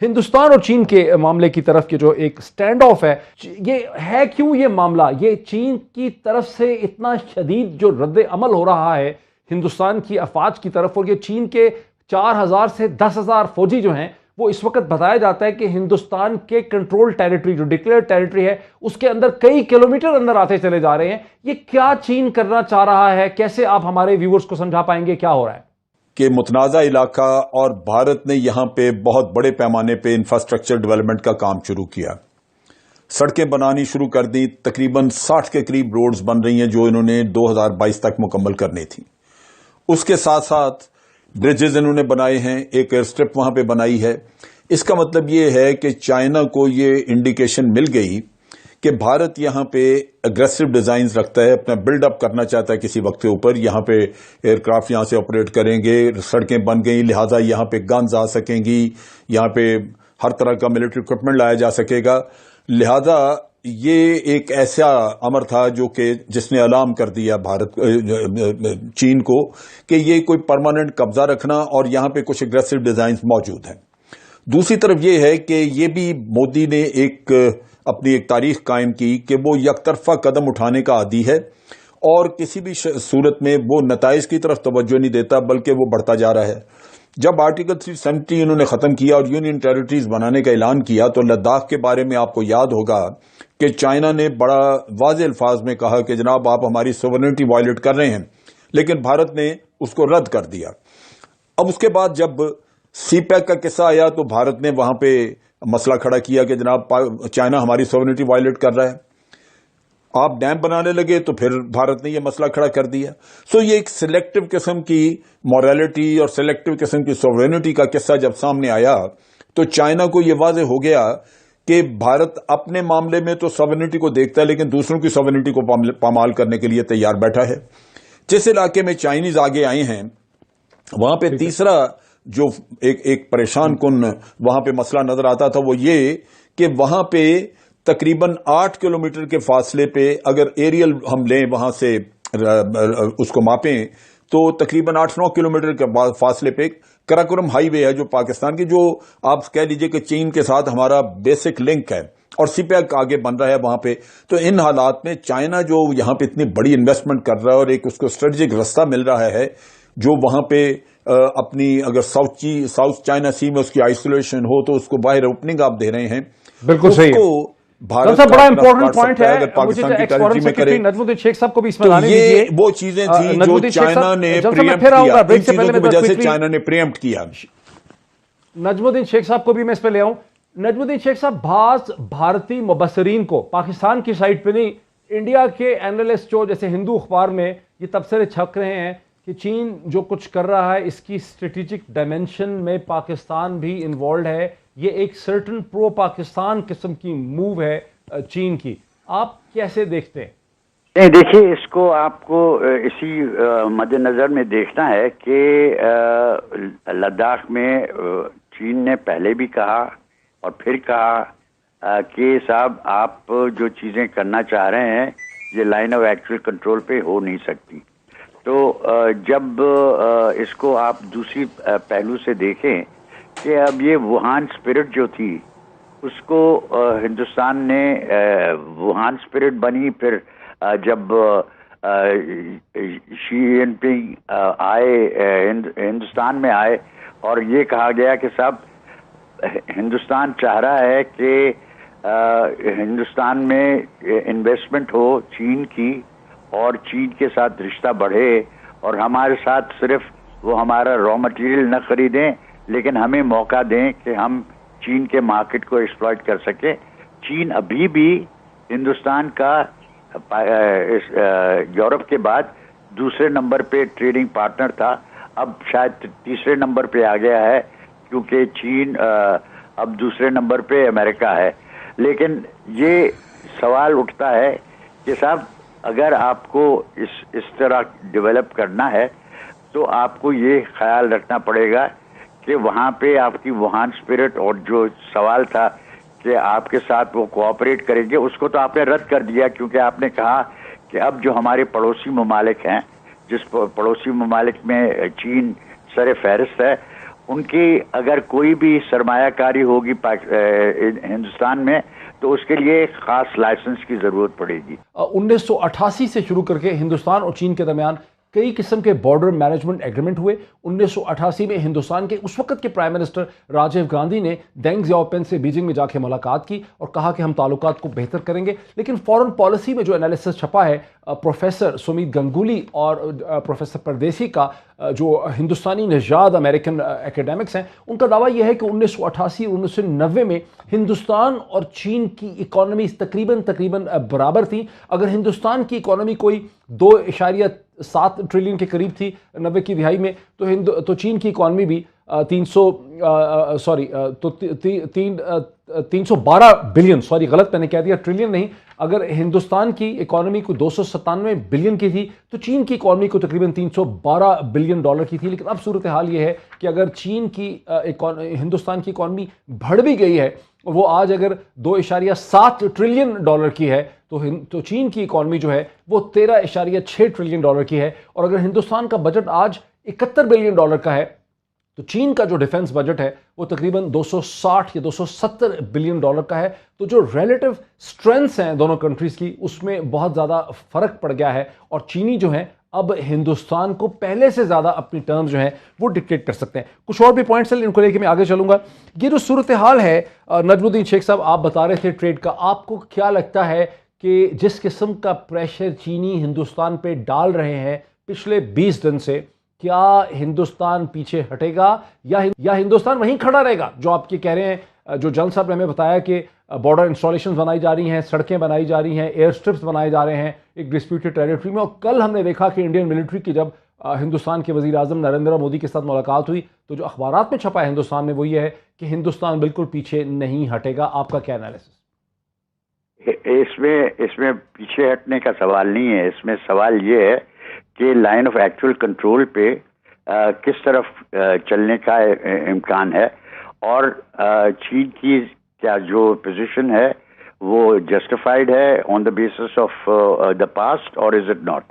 ہندوستان اور چین کے معاملے کی طرف کے جو ایک سٹینڈ آف یہ ہے کیوں یہ معاملہ یہ چین کی طرف سے اتنا شدید جو رد عمل ہو رہا ہے ہندوستان کی افواج کی طرف، اور یہ چین کے 4,000 سے 10,000 فوجی جو ہیں وہ اس وقت بتایا جاتا ہے کہ ہندوستان کے کنٹرول ٹیریٹری جو ڈکلیئر ٹیریٹری ہے اس کے اندر کئی کلومیٹر اندر آتے چلے جا رہے ہیں. یہ کیا چین کرنا چاہ رہا ہے؟ کیسے آپ ہمارے ویورز کو سمجھا پائیں گے کیا ہو رہا ہے؟ کہ متنازع علاقہ اور بھارت نے یہاں پہ بہت بڑے پیمانے پہ انفراسٹرکچر ڈیولپمنٹ کا کام شروع کیا، سڑکیں بنانی شروع کر دی، تقریباً 60 کے قریب روڈز بن رہی ہیں جو انہوں نے 2022 تک مکمل کرنی تھی. اس کے ساتھ ساتھ برجز انہوں نے بنائے ہیں، ایک ایئر اسٹرپ وہاں پہ بنائی ہے. اس کا مطلب یہ ہے کہ چائنا کو یہ انڈیکیشن مل گئی کہ بھارت یہاں پہ اگریسو ڈیزائنز رکھتا ہے، اپنا بلڈ اپ کرنا چاہتا ہے کسی وقت کے اوپر. یہاں پہ ایئر کرافٹ یہاں سے آپریٹ کریں گے، سڑکیں بن گئیں لہٰذا یہاں پہ گنز آ سکیں گی، یہاں پہ ہر طرح کا ملٹری اکوپمنٹ لایا جا سکے گا. لہذا یہ ایک ایسا امر تھا جو کہ جس نے الارم کر دیا چین کو کہ یہ کوئی پرماننٹ قبضہ رکھنا اور یہاں پہ کچھ اگریسو ڈیزائنز موجود ہیں. دوسری طرف یہ ہے کہ یہ بھی مودی نے اپنی ایک تاریخ قائم کی کہ وہ یک طرفہ قدم اٹھانے کا عادی ہے اور کسی بھی صورت میں وہ نتائج کی طرف توجہ نہیں دیتا بلکہ وہ بڑھتا جا رہا ہے. جب آرٹیکل 370 انہوں نے ختم کیا اور یونین ٹیریٹریز بنانے کا اعلان کیا تو لداخ کے بارے میں آپ کو یاد ہوگا کہ چائنا نے بڑا واضح الفاظ میں کہا کہ جناب آپ ہماری سوورنٹی وائلیٹ کر رہے ہیں، لیکن بھارت نے اس کو رد کر دیا. اب اس کے بعد جب سی پیک کا قصہ آیا تو بھارت نے وہاں پہ مسئلہ کھڑا کیا کہ جناب چائنا ہماری سوورنٹی وائلیٹ کر رہا ہے. آپ ڈیم بنانے لگے تو پھر بھارت نے یہ مسئلہ کھڑا کر دیا. سو یہ ایک سلیکٹو قسم کی مورالٹی اور سلیکٹو قسم کی سوورنٹی کا قصہ جب سامنے آیا تو چائنا کو یہ واضح ہو گیا کہ بھارت اپنے معاملے میں تو سوورنٹی کو دیکھتا ہے لیکن دوسروں کی سوورنٹی کو پامال کرنے کے لیے تیار بیٹھا ہے. جس علاقے میں چائنیز آگے آئے ہیں وہاں پہ تیسرا جو ایک پریشان کن وہاں پہ مسئلہ نظر آتا تھا وہ یہ کہ وہاں پہ تقریباً 8 کلومیٹر کے فاصلے پہ اگر ایریل ہم لیں وہاں سے اس کو ماپیں تو تقریباً 8-9 کلومیٹر کے فاصلے پہ کراکورم ہائی وے ہے جو پاکستان کی جو آپ کہہ لیجئے کہ چین کے ساتھ ہمارا بیسک لنک ہے اور سی پیک آگے بن رہا ہے وہاں پہ. تو ان حالات میں چائنا جو یہاں پہ اتنی بڑی انویسٹمنٹ کر رہا ہے اور ایک اس کو اسٹریٹجک رستہ مل رہا ہے جو وہاں پہ اپنی اگر ساؤتھ چائنا سی میں اس کی آئسولیشن ہو تو اس کو باہر اوپننگ آپ دے رہے ہیں. بالکل صحیح ہے. بھارت بڑا امپورٹنٹ پوائنٹ ہے اگر پاکستان کی ٹیریٹری میں کرے نجم الدین شیخ صاحب کو بھی اس میں تو لانے دیجیے. یہ وہ چیزیں تھیں جو چائنا نے پریمپٹ کیا، ان چیزوں کی وجہ سے چائنا نے پریمپٹ کیا. نجم الدین شیخ صاحب کو بھی میں اس پہ لے آؤں. نجم الدین شیخ صاحب بعض بھارتی مبصرین کو پاکستان کی سائٹ پہ نہیں انڈیا کے اینالسٹ جو جیسے ہندو اخبار میں یہ تبصرے چھپ رہے ہیں کہ چین جو کچھ کر رہا ہے اس کی اسٹریٹجک ڈائمینشن میں پاکستان بھی انوالوڈ ہے، یہ ایک سرٹن پرو پاکستان قسم کی موو ہے چین کی. آپ کیسے دیکھتے ہیں؟ نہیں دیکھیے اس کو آپ کو اسی مد نظر میں دیکھنا ہے کہ لداخ میں چین نے پہلے بھی کہا اور پھر کہا کہ صاحب آپ جو چیزیں کرنا چاہ رہے ہیں یہ لائن آف ایکچوئل کنٹرول پہ ہو نہیں سکتی. تو جب اس کو آپ دوسری پہلو سے دیکھیں کہ اب یہ ووہان اسپرٹ جو تھی اس کو ہندوستان نے ووہان اسپرٹ بنی، پھر جب شی جن پنگ آئے ہندوستان میں آئے اور یہ کہا گیا کہ صاحب ہندوستان چاہ رہا ہے کہ ہندوستان میں انویسٹمنٹ ہو چین کی اور چین کے ساتھ رشتہ بڑھے اور ہمارے ساتھ صرف وہ ہمارا را مٹیریل نہ خریدیں لیکن ہمیں موقع دیں کہ ہم چین کے مارکیٹ کو ایکسپلائٹ کر سکیں. چین ابھی بھی ہندوستان کا یورپ کے بعد دوسرے نمبر پہ ٹریڈنگ پارٹنر تھا، اب شاید تیسرے نمبر پہ آ گیا ہے کیونکہ چین اب دوسرے نمبر پہ امریکہ ہے. لیکن یہ سوال اٹھتا ہے کہ صاحب اگر آپ کو اس طرح ڈیولپ کرنا ہے تو آپ کو یہ خیال رکھنا پڑے گا کہ وہاں پہ آپ کی ووہان اسپرٹ اور جو سوال تھا کہ آپ کے ساتھ وہ کوآپریٹ کریں گے اس کو تو آپ نے رد کر دیا کیونکہ آپ نے کہا کہ اب جو ہمارے پڑوسی ممالک ہیں جس پڑوسی ممالک میں چین سر فہرست ہے ان کی اگر کوئی بھی سرمایہ کاری ہوگی ہندوستان میں تو اس کے لیے خاص لائسنس کی ضرورت پڑے گی. 1988 سے شروع کر کے ہندوستان اور چین کے درمیان کئی قسم کے بارڈر مینجمنٹ ایگریمنٹ ہوئے. 1988 میں ہندوستان کے اس وقت کے پرائم منسٹر راجیو گاندھی نے دینگ زیاؤپین سے بیجنگ میں جا کے ملاقات کی اور کہا کہ ہم تعلقات کو بہتر کریں گے. لیکن فورن پالیسی میں جو انالیسس چھپا ہے پروفیسر سمیت گنگولی اور پروفیسر پردیسی کا، جو ہندوستانی نژاد امریکن ایکیڈیمکس ہیں، ان کا دعویٰ یہ ہے کہ 1988 اور 1990 میں ہندوستان اور چین کی اکانومی تقریباً برابر تھیں. اگر ہندوستان کی اکانومی کوئی 2.7 ٹریلین کے قریب تھی 90 کی دہائی میں، تو چین کی اکانومی بھی 312 بلین، غلط میں نے کہہ دیا، ٹریلین نہیں. اگر ہندوستان کی اکانومی کو 297 بلین کی تھی تو چین کی اکانومی کو تقریباً 312 بلین ڈالر کی تھی. لیکن اب صورتحال یہ ہے کہ اگر چین کی ہندوستان کی اکانومی بڑھ بھی گئی ہے، وہ آج اگر 2.7 ٹریلین ڈالر کی ہے تو چین کی اکانومی جو ہے وہ 13.6 ٹریلین ڈالر کی ہے. اور اگر ہندوستان کا بجٹ آج 71 بلین ڈالر کا ہے تو چین کا جو ڈیفنس بجٹ ہے وہ تقریباً 260 یا 270 بلین ڈالر کا ہے. تو جو ریلیٹو سٹرینتھس ہیں دونوں کنٹریز کی، اس میں بہت زیادہ فرق پڑ گیا ہے، اور چینی جو ہیں اب ہندوستان کو پہلے سے زیادہ اپنی ٹرمز جو ہیں وہ ڈکٹیٹ کر سکتے ہیں. کچھ اور بھی پوائنٹس ہیں، ان کو لے کے میں آگے چلوں گا. یہ جو صورتحال ہے نجم الدین شیخ صاحب، آپ بتا رہے تھے ٹریڈ کا، آپ کو کیا لگتا ہے کہ جس قسم کا پریشر چینی ہندوستان پہ ڈال رہے ہیں پچھلے 20 دن سے، کیا ہندوستان پیچھے ہٹے گا یا ہندوستان وہیں کھڑا رہے گا؟ جو آپ کے کہہ رہے ہیں، جو جن صاحب نے ہمیں بتایا کہ بارڈر انسٹالیشنز بنائی جا رہی ہیں، سڑکیں بنائی جا رہی ہیں، ایئر سٹرپس بنائے جا رہے ہیں ایک ڈسپیوٹڈ ٹیریٹری میں. اور کل ہم نے دیکھا کہ انڈین ملٹری کی جب ہندوستان کے وزیر اعظم نریندر مودی کے ساتھ ملاقات ہوئی تو جو اخبارات میں چھپا ہے ہندوستان میں وہ یہ ہے کہ ہندوستان بالکل پیچھے نہیں ہٹے گا. آپ کا کیا انالیسس؟ اس میں پیچھے ہٹنے کا سوال نہیں ہے. اس میں سوال یہ ہے کہ لائن آف ایکچوئل کنٹرول پہ کس طرف چلنے کا امکان ہے، اور چین کی کیا جو پوزیشن ہے وہ جسٹیفائڈ ہے on the basis of the past, اور از اٹ ناٹ.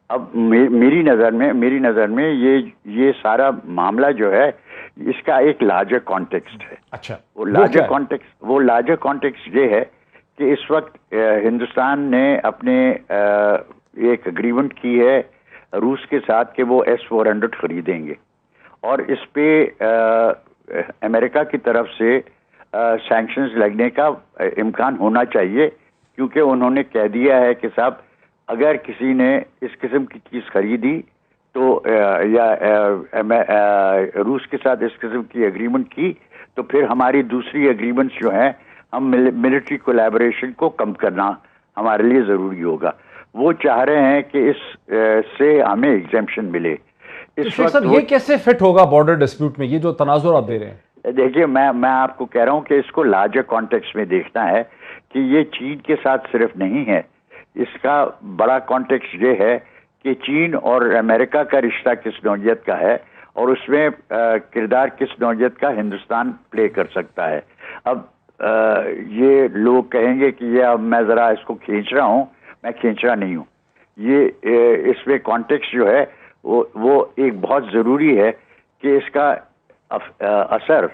اب میری نظر میں یہ سارا معاملہ جو ہے اس کا ایک لارجر کانٹیکسٹ ہے. اچھا، وہ لارجر کانٹیکسٹ یہ ہے کہ اس وقت ہندوستان نے اپنے ایک اگریمنٹ کی ہے روس کے ساتھ کہ وہ S-400 خریدیں گے، اور اس پہ امریکہ کی طرف سے سینکشنز لگنے کا امکان ہونا چاہیے، کیونکہ انہوں نے کہہ دیا ہے کہ صاحب اگر کسی نے اس قسم کی چیز خریدی تو یا روس کے ساتھ اس قسم کی اگریمنٹ کی تو پھر ہماری دوسری اگریمنٹس جو ہیں، ہم ملٹری کولیبوریشن کو کم کرنا ہمارے لیے ضروری ہوگا. وہ چاہ رہے ہیں کہ اس سے ہمیں ایگزیمپشن ملے. اس وقت یہ کیسے فٹ ہوگا بارڈر ڈسپیوٹ میں، یہ جو تناظر آپ دے رہے ہیں؟ دیکھیے، میں آپ کو کہہ رہا ہوں کہ اس کو لارجر کانٹیکسٹ میں دیکھنا ہے کہ یہ چین کے ساتھ صرف نہیں ہے. اس کا بڑا کانٹیکسٹ یہ ہے کہ چین اور امریکہ کا رشتہ کس نوعیت کا ہے، اور اس میں کردار کس نوعیت کا ہندوستان پلے کر سکتا ہے. اب یہ لوگ کہیں گے کہ یہ اب میں ذرا اس کو کھینچ رہا ہوں، میں کھینچ رہا نہیں ہوں. یہ اس میں کانٹیکسٹ جو ہے وہ ایک بہت ضروری ہے کہ اس کا اثر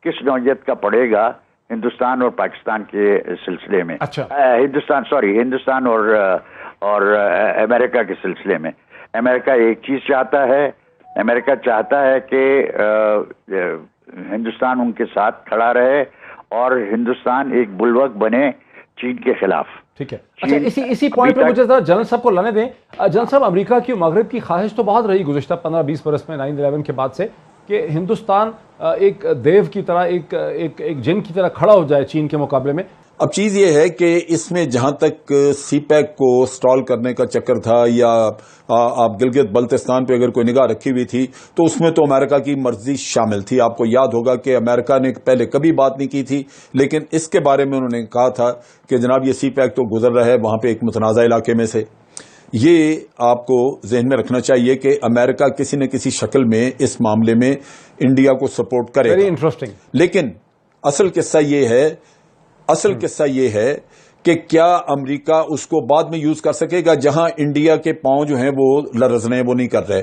کس نوعیت کا پڑے گا ہندوستان اور پاکستان کے سلسلے میں. اچھا، ہندوستان اور امریکہ کے سلسلے میں. امریکہ ایک چیز چاہتا ہے، امریکہ چاہتا ہے کہ ہندوستان ان کے ساتھ کھڑا رہے اور ہندوستان ایک بلوک بنے چین کے خلاف. ٹھیک ہے. اچھا، اسی پوائنٹ پہ مجھے ذرا جنرل صاحب کو لانے دیں. جنرل صاحب، امریکہ کی مغرب کی خواہش تو بہت رہی گزشتہ 15-20 برس میں 9/11 کے بعد سے کہ ہندوستان ایک دیو کی طرح ایک جن کی طرح کھڑا ہو جائے چین کے مقابلے میں. اب چیز یہ ہے کہ اس میں جہاں تک سی پیک کو سٹال کرنے کا چکر تھا، یا آپ گلگت بلتستان پہ اگر کوئی نگاہ رکھی ہوئی تھی تو اس میں تو امریکہ کی مرضی شامل تھی. آپ کو یاد ہوگا کہ امریکہ نے پہلے کبھی بات نہیں کی تھی، لیکن اس کے بارے میں انہوں نے کہا تھا کہ جناب یہ سی پیک تو گزر رہا ہے وہاں پہ ایک متنازع علاقے میں سے. یہ آپ کو ذہن میں رکھنا چاہیے کہ امریکہ کسی نہ کسی شکل میں اس معاملے میں انڈیا کو سپورٹ کرے گا. Very interesting. لیکن اصل قصہ یہ ہے کہ کیا امریکہ اس کو بعد میں یوز کر سکے گا جہاں انڈیا کے پاؤں جو ہیں وہ لرزنے وہ نہیں کر رہے.